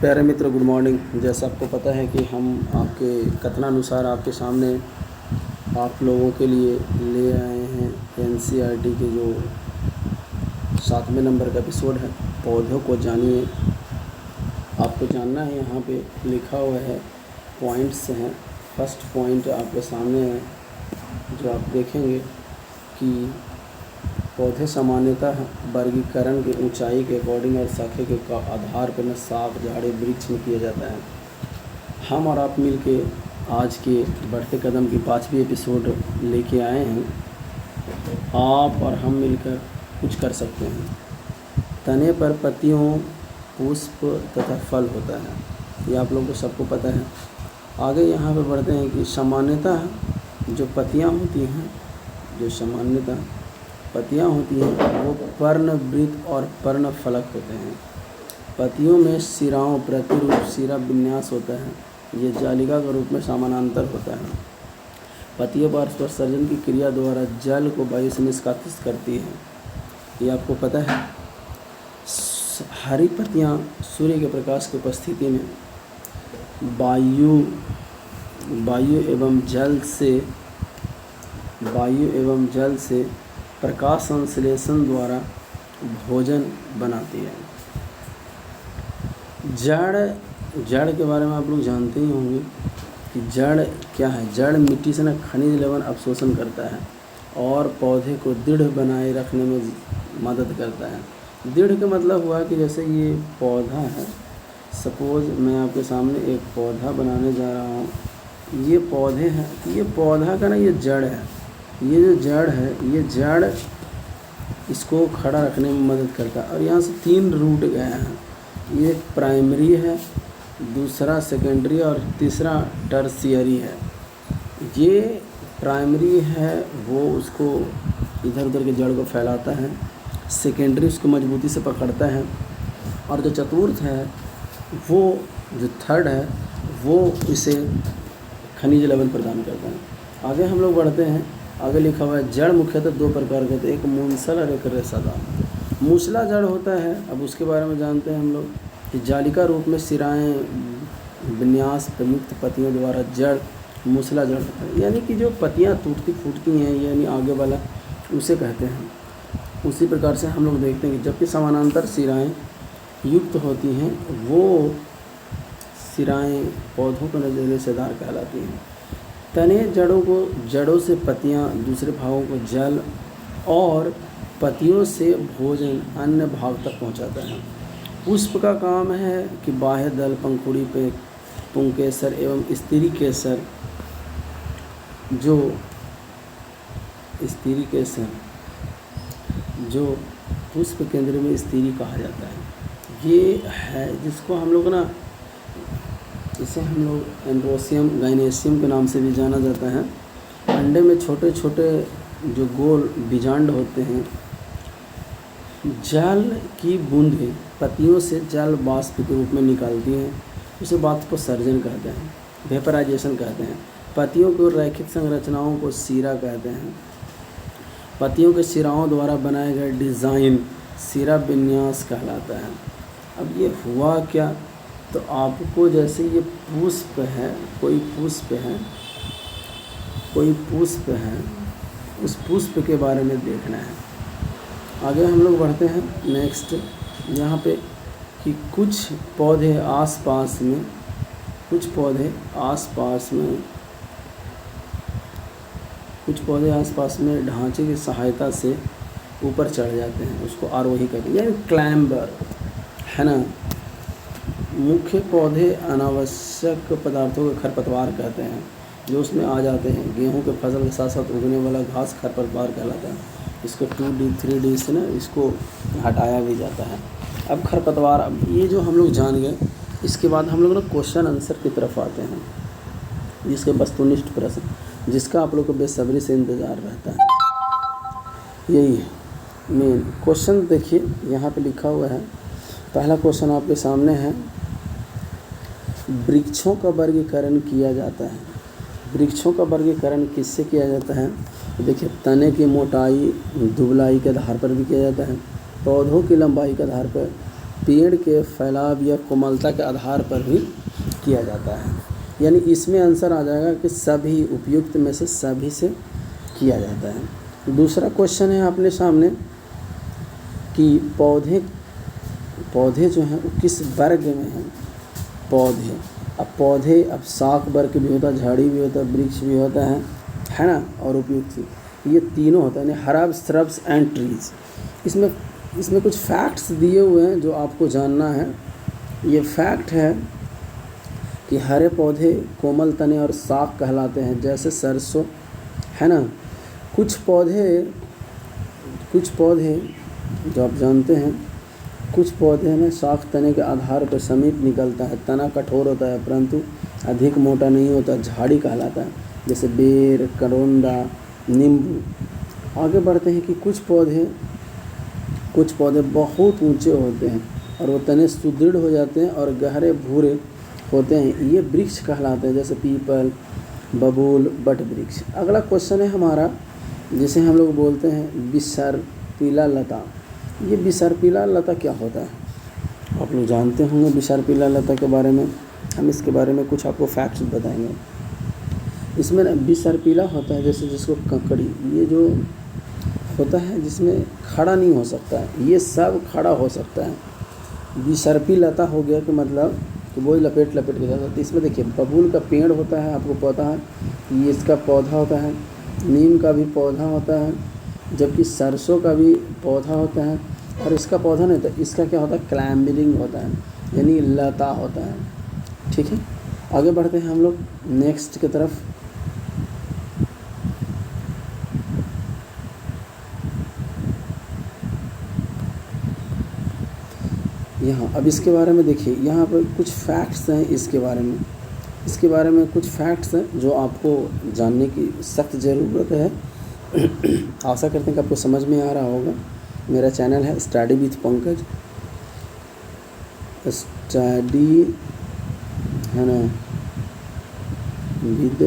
प्यारे मित्र, good morning. जैसा आपको पता है कि हम आपके कथनानुसार आपके सामने आप लोगों के लिए ले आए हैं एनसीईआरटी के जो 7वें नंबर का एपिसोड है, पौधों को जानिए। आपको जानना है, यहाँ पे लिखा हुआ है, पॉइंट्स हैं। फर्स्ट पॉइंट आपके सामने है जो आप देखेंगे कि पौधे सामान्यतः वर्गीकरण की ऊंचाई के अकॉर्डिंग और शाखे के आधार पर न शाख, झाड़ी, वृक्ष में किया जाता है। हम और आप मिलके आज के बढ़ते कदम की 5वीं एपिसोड लेके आए हैं। आप और हम मिलकर कुछ कर सकते हैं। तने पर पत्तियों, पुष्प तथा फल होता है, ये आप लोगों को सबको पता है। आगे यहाँ पर बढ़ते हैं कि सामान्यतः जो पत्तियाँ होती हैं, वो पर्णवृत्त और पर्णफलक होते हैं। पत्तियों में शिराओं प्रतिरूप शिरा विन्यास होता है। ये जालिका के रूप में समानांतर होता है। पत्तियों परस्पर की क्रिया द्वारा जल को वायु से निष्कासित करती है, ये आपको पता है। हरी पत्तियाँ सूर्य के प्रकाश की उपस्थिति में वायु एवं जल से प्रकाश संश्लेषण द्वारा भोजन बनाती है। जड़ के बारे में आप लोग जानते ही होंगे कि जड़ क्या है। जड़ मिट्टी से खनिज लवण अवशोषण करता है और पौधे को दृढ़ बनाए रखने में मदद करता है। दृढ़ का मतलब हुआ कि जैसे ये पौधा है, सपोज मैं आपके सामने एक पौधा बनाने जा रहा हूँ। ये पौधे हैं, ये पौधा का ये जड़ है। ये जो जड़ है, ये जड़ इसको खड़ा रखने में मदद करता है। और यहाँ से 3 रूट गए हैं। ये प्राइमरी है, दूसरा सेकेंडरी और तीसरा टर्शियरी है। ये प्राइमरी है, वो उसको इधर उधर के जड़ को फैलाता है। सेकेंडरी उसको मजबूती से पकड़ता है। और जो चतुर्थ है, वो जो थर्ड है, वो इसे खनिज लवण प्रदान करता है। आगे हम लोग बढ़ते हैं। आगे लिखा हुआ है, जड़ मुख्यतः 2 प्रकार के होते हैं, एक मूसल और एक रेसादार। मूसला जड़ होता है, अब उसके बारे में जानते हैं हम लोग कि जालिका रूप में सिराएं विन्यास प्रयुक्त पत्तियों द्वारा जड़ मूसला जड़ होता है। यानी कि जो पत्तियाँ टूटती फूटती हैं, यानी आगे वाला, उसे कहते हैं। उसी प्रकार से हम लोग देखते हैं कि जबकि समानांतर सिराएं युक्त होती हैं, वो सिराएं पौधों के नजर रेशेदार कहलाती हैं। तने जड़ों से पत्तियाँ दूसरे भागों को जल और पत्तियों से भोजन अन्य भाग तक पहुंचाता है। पुष्प का काम है कि बाह्य दल, पंखुड़ी पे पुंकेसर एवं स्त्री केसर जो पुष्प केंद्र में स्त्री कहा जाता है। ये है जिसको हम लोग इसे हम लोग एंड्रोसियम गाइनेशियम के नाम से भी जाना जाता है। अंडे में छोटे छोटे जो गोल बीजांड होते हैं, जल की बूंदें पत्तियों से जल वाष्प के रूप में निकालती हैं। उसे वाष्पोत्सर्जन कहते हैं, वेपराइजेशन कहते हैं। पत्तियों को रैखिक संरचनाओं को सिरा कहते हैं। पत्तियों के सिराओं द्वारा बनाए गए डिज़ाइन सिरा विन्यास कहलाता है। अब ये हुआ क्या, तो आपको जैसे ये पुष्प है, कोई पुष्प है, उस पुष्प के बारे में देखना है। आगे हम लोग बढ़ते हैं नेक्स्ट, यहाँ पे कि कुछ पौधे आसपास में ढांचे की सहायता से ऊपर चढ़ जाते हैं, उसको आरोही कहते हैं, यानी क्लाइंबर है ना। मुख्य पौधे अनावश्यक पदार्थों के खरपतवार कहते हैं, जो उसमें आ जाते हैं। गेहूं के फसल के साथ साथ उगने वाला घास खरपतवार कहलाता है। इसको 2D 3D से इसको हटाया भी जाता है। अब खरपतवार, अब ये जो हम लोग जान गए, इसके बाद हम लोग क्वेश्चन आंसर की तरफ आते हैं, जिसके वस्तुनिष्ठ प्रश्न, जिसका आप लोग को बेसब्री से इंतज़ार रहता है। यही है मेन क्वेश्चन। देखिए यहाँ पे लिखा हुआ है, पहला क्वेश्चन आपके सामने है, वृक्षों का वर्गीकरण किया जाता है। वृक्षों का वर्गीकरण किससे किया जाता है? देखिए, तने की मोटाई दुबलाई के आधार पर भी किया जाता है, पौधों की लंबाई के आधार पर, पेड़ के फैलाव या कोमलता के आधार पर भी किया जाता है। यानी इसमें आंसर आ जाएगा कि सभी उपयुक्त में से सभी से किया जाता है। दूसरा क्वेश्चन है अपने सामने कि पौधे जो हैं वो किस वर्ग में हैं। पौधे अब शाख वर्ग भी होता है, झाड़ी भी होता है, वृक्ष भी होता है ना, और उपयुक्त, ये तीनों होता है, यानी हर्ब, श्रब्स एंड ट्रीज। इसमें कुछ फैक्ट्स दिए हुए हैं जो आपको जानना है। ये फैक्ट है कि हरे पौधे कोमल तने और शाख कहलाते हैं, जैसे सरसों, है ना। कुछ पौधे जो आप जानते हैं, कुछ पौधे में शाख तने के आधार पर समीप निकलता है, तना कठोर होता है परंतु अधिक मोटा नहीं होता, झाड़ी कहलाता है, जैसे बेर, करोंदा, नींबू। आगे बढ़ते हैं कि कुछ पौधे बहुत ऊंचे होते हैं और वो तने सुदृढ़ हो जाते हैं और गहरे भूरे होते हैं, ये वृक्ष कहलाते हैं, जैसे पीपल, बबूल, बट वृक्ष। अगला क्वेश्चन है हमारा, जिसे हम लोग बोलते हैं बिसरपीला लता। ये बिसरपीला लता क्या होता है? आप लोग जानते होंगे बिसरपीला लता के बारे में। हम इसके बारे में कुछ आपको फैक्ट्स बताएंगे। इसमें ना बिसरपीला होता है, जैसे जिसको ककड़ी, ये जो होता है जिसमें खड़ा नहीं हो सकता है, ये सब खड़ा हो सकता है। बिसरपी लता हो गया कि मतलब कि वही लपेट के जाता है। तो इसमें देखिए बबूल का पेड़ होता है, आपको पता है, ये इसका पौधा होता है, नीम का भी पौधा होता है, जबकि सरसों का भी पौधा होता है, और इसका पौधा नहीं था, इसका क्या होता है, क्लाइंबरिंग होता है, यानी लता होता है। ठीक है, आगे बढ़ते हैं हम लोग नेक्स्ट की तरफ। यहाँ अब इसके बारे में देखिए, यहाँ पर कुछ फैक्ट्स हैं इसके बारे में कुछ फैक्ट्स हैं जो आपको जानने की सख्त ज़रूरत है। आशा करते हैं कि आपको समझ में आ रहा होगा। मेरा चैनल है स्टडी विथ पंकज, स्टडी है ना विद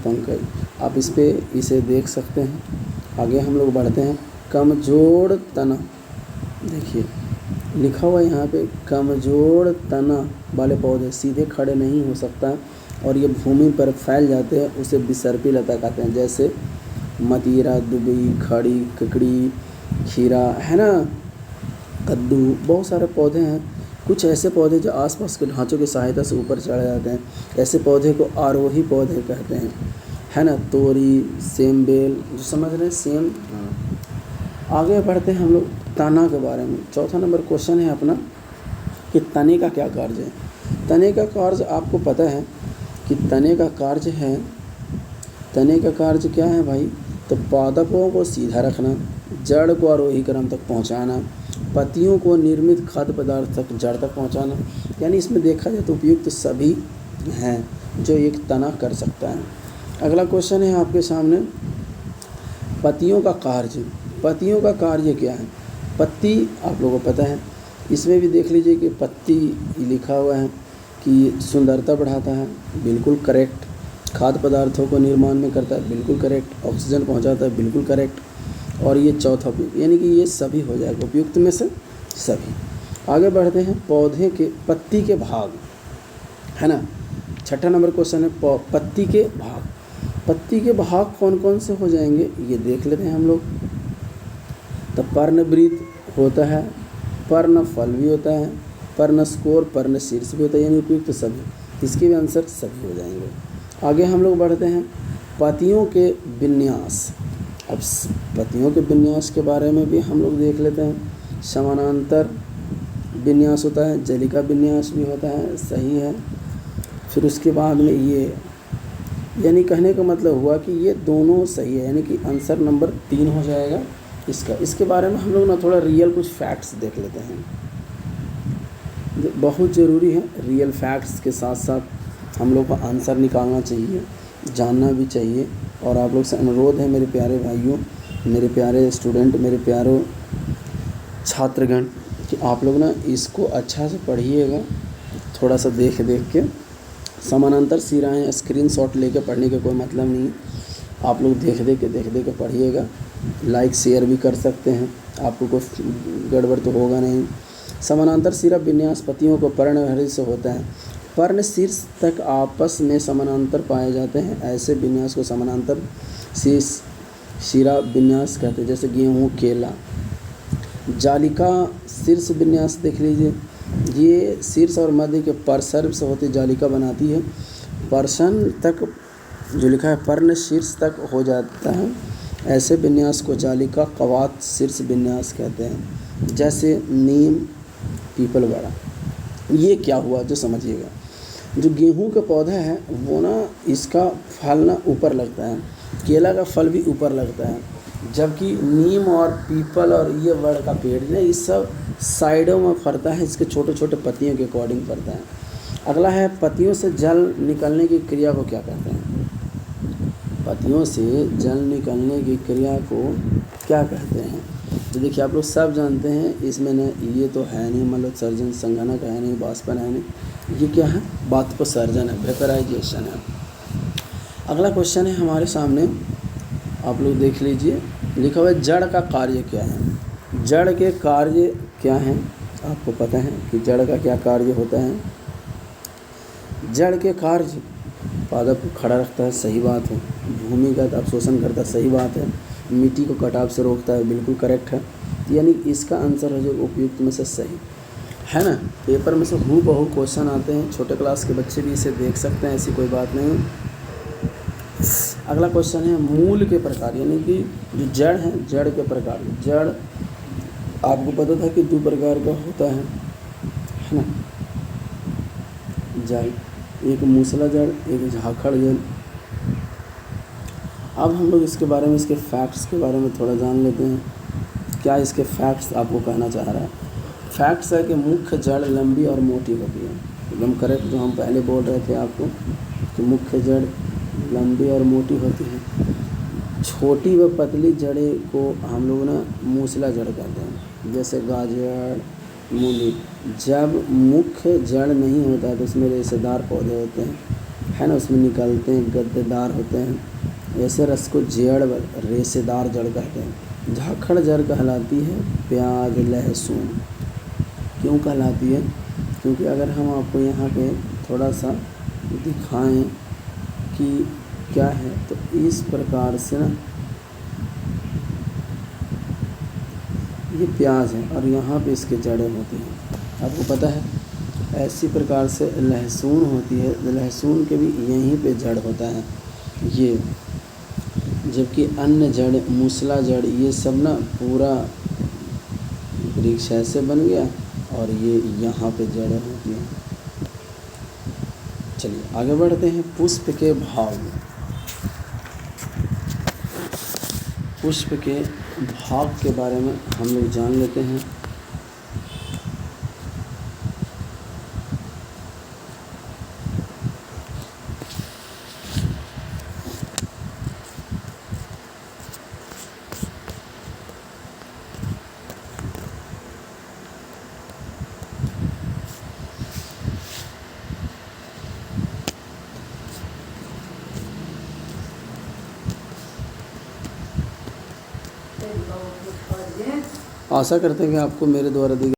पंकज, आप इसे देख सकते हैं। आगे हम लोग बढ़ते हैं। कमजोर तना, देखिए लिखा हुआ है यहाँ पे, कमजोर तना वाले पौधे सीधे खड़े नहीं हो सकता और ये भूमि पर फैल जाते हैं, उसे बिसरपी लता कहते हैं, जैसे मतीरा, दुबई, खड़ी, ककड़ी, खीरा, है ना, कद्दू, बहुत सारे पौधे हैं। कुछ ऐसे पौधे जो आसपास के ढांचों की सहायता से ऊपर चढ़ जाते हैं, ऐसे पौधे को आरोही पौधे कहते हैं, है ना। तोरी, सेम बेल, जो समझ रहे हैं, सेम। आगे बढ़ते हैं हम लोग तना के बारे में। चौथा नंबर क्वेश्चन है अपना कि तने का क्या कार्य है। तने का कार्य आपको पता है कि तने का कार्य क्या है भाई, तो पादपों को सीधा रखना, जड़ को आरोही क्रम तक पहुंचाना, पत्तियों को निर्मित खाद्य पदार्थ तक जड़ तक पहुंचाना। यानी इसमें देखा जाए तो उपयुक्त सभी हैं जो एक तना कर सकता है। अगला क्वेश्चन है आपके सामने, पत्तियों का कार्य क्या है। पत्ती आप लोगों को पता है, इसमें भी देख लीजिए कि पत्ती लिखा हुआ है कि सुंदरता बढ़ाता है, बिल्कुल करेक्ट। खाद्य पदार्थों को निर्माण में करता है, बिल्कुल करेक्ट। ऑक्सीजन पहुंचाता है, बिल्कुल करेक्ट। और ये चौथा यानी कि ये सभी हो जाएगा, उपयुक्त में से सभी। आगे बढ़ते हैं, पौधे के पत्ती के भाग, है ना। छठा नंबर क्वेश्चन है पत्ती के भाग कौन कौन से हो जाएंगे, ये देख लेते हैं हम लोग। तो पर्णवृत्त होता है, पर्णफल भी होता है, पर्णस्कोर, पर्णशीर्ष भी होता है, यानी उपयुक्त सभी। इसके भी आंसर सभी हो जाएंगे। आगे हम लोग बढ़ते हैं, पत्तियों के विन्यास। अब पत्तियों के विन्यास के बारे में भी हम लोग देख लेते हैं। समानांतर विन्यास होता है, जलिका विन्यास भी होता है, सही है। फिर उसके बाद में ये, यानी कहने का मतलब हुआ कि ये दोनों सही है, यानी कि आंसर नंबर 3 हो जाएगा इसका। इसके बारे में हम लोग ना थोड़ा रियल कुछ फैक्ट्स देख लेते हैं, जो बहुत ज़रूरी है। रियल फैक्ट्स के साथ साथ हम लोग को आंसर निकालना चाहिए, जानना भी चाहिए। और आप लोग से अनुरोध है मेरे प्यारे भाइयों, मेरे प्यारे स्टूडेंट, मेरे प्यारे छात्रगण, कि आप लोग ना इसको अच्छा से पढ़िएगा, थोड़ा सा देख के। समानांतर सिराएं स्क्रीनशॉट लेके पढ़ने का कोई मतलब नहीं, आप लोग देख के पढ़िएगा। लाइक शेयर भी कर सकते हैं, आपको कोई गड़बड़ तो होगा नहीं। समानांतर सिरा विन्यास पत्तियों को पर्णहरि से होता है। पर्ण शीर्ष तक आपस में समानांतर पाए जाते हैं, ऐसे विन्यास को समानांतर शीर्ष शिरा विन्यास कहते हैं। जैसे गेहूँ, केला। जालिका शीर्ष विन्यास देख लीजिए, ये शीर्ष और मध्य के परसर्व से होती जालिका बनाती है। पर्शन तक जो लिखा है पर्ण शीर्ष तक हो जाता है, ऐसे विन्यास को जालिका कवात शीर्ष विन्यास कहते हैं। जैसे नीम, पीपल बड़ा। ये क्या हुआ जो समझिएगा, जो गेहूं का पौधा है वो ना इसका फल ना ऊपर लगता है, केला का फल भी ऊपर लगता है, जबकि नीम और पीपल और ये बड़ का पेड़ ना इस सब साइडों में फरता है, इसके छोटे छोटे पत्तियों के अकॉर्डिंग फरता है। अगला है पत्तियों से जल निकलने की क्रिया को क्या कहते हैं। पत्तियों से जल निकलने की क्रिया को क्या कहते हैं। तो देखिए आप लोग सब जानते हैं, इसमें न ये तो है नहीं, मलोत्सर्जन, संघनक है नहीं, बाष्पन है नहीं, ये क्या है, बाष्पोत्सर्जन है, वेपराइजेशन है। अगला क्वेश्चन है हमारे सामने, आप लोग देख लीजिए, लिखा हुआ है जड़ का कार्य क्या है। जड़ के कार्य क्या हैं, आपको पता है कि जड़ का क्या कार्य होता है। जड़ के कार्य, पादप को खड़ा रखता है, सही बात है। भूमिगत अवशोषण करता है, सही बात है। मिट्टी को कटाव से रोकता है, बिल्कुल करेक्ट है। यानी इसका आंसर है जो उपयुक्त में से सही है ना। पेपर में से हूबहू क्वेश्चन आते हैं, छोटे क्लास के बच्चे भी इसे देख सकते हैं, ऐसी कोई बात नहीं। अगला क्वेश्चन है मूल के प्रकार, यानी कि जो जड़ है, जड़ के प्रकार। जड़ आपको पता था कि दो प्रकार का होता है ना, जड़, एक मूसला जड़, एक झाखड़ जड़। अब हम लोग इसके बारे में, इसके फैक्ट्स के बारे में थोड़ा जान लेते हैं। क्या इसके फैक्ट्स आपको कहना चाह रहा है। फैक्ट्स है कि मुख्य जड़ लंबी और मोटी होती है, एकदम करेक्ट, जो हम पहले बोल रहे थे आपको कि मुख्य जड़ लंबी और मोटी होती है। छोटी व पतली जड़ें को हम लोग ना मूसला जड़ कहते हैं, जैसे गाजर, मूली। जब मुख्य जड़ नहीं होता है तो उसमें रेशेदार पौधे होते हैं, है ना, उसमें निकलते हैं, गद्देदार होते हैं, ऐसे रस को जड़ रेशेदार जड़ कहते हैं। झाखड़ जड़ कहलाती है प्याज, लहसुन। क्यों कहलाती है, क्योंकि अगर हम आपको यहाँ पे थोड़ा सा दिखाएं कि क्या है, तो इस प्रकार से ना ये प्याज है और यहाँ पे इसके जड़ें होती हैं, आपको पता है। ऐसी प्रकार से लहसुन होती है, लहसुन के भी यहीं पे जड़ होता है ये, जबकि अन्य जड़, मूसला जड़, ये सब ना पूरा वृक्ष ऐसे बन गया और ये यहाँ पे जड़ें होती हैं। चलिए आगे बढ़ते हैं। पुष्प के भाव, पुष्प के भाग के बारे में हम लोग जान लेते हैं। आशा करते हैं कि आपको मेरे द्वारा दी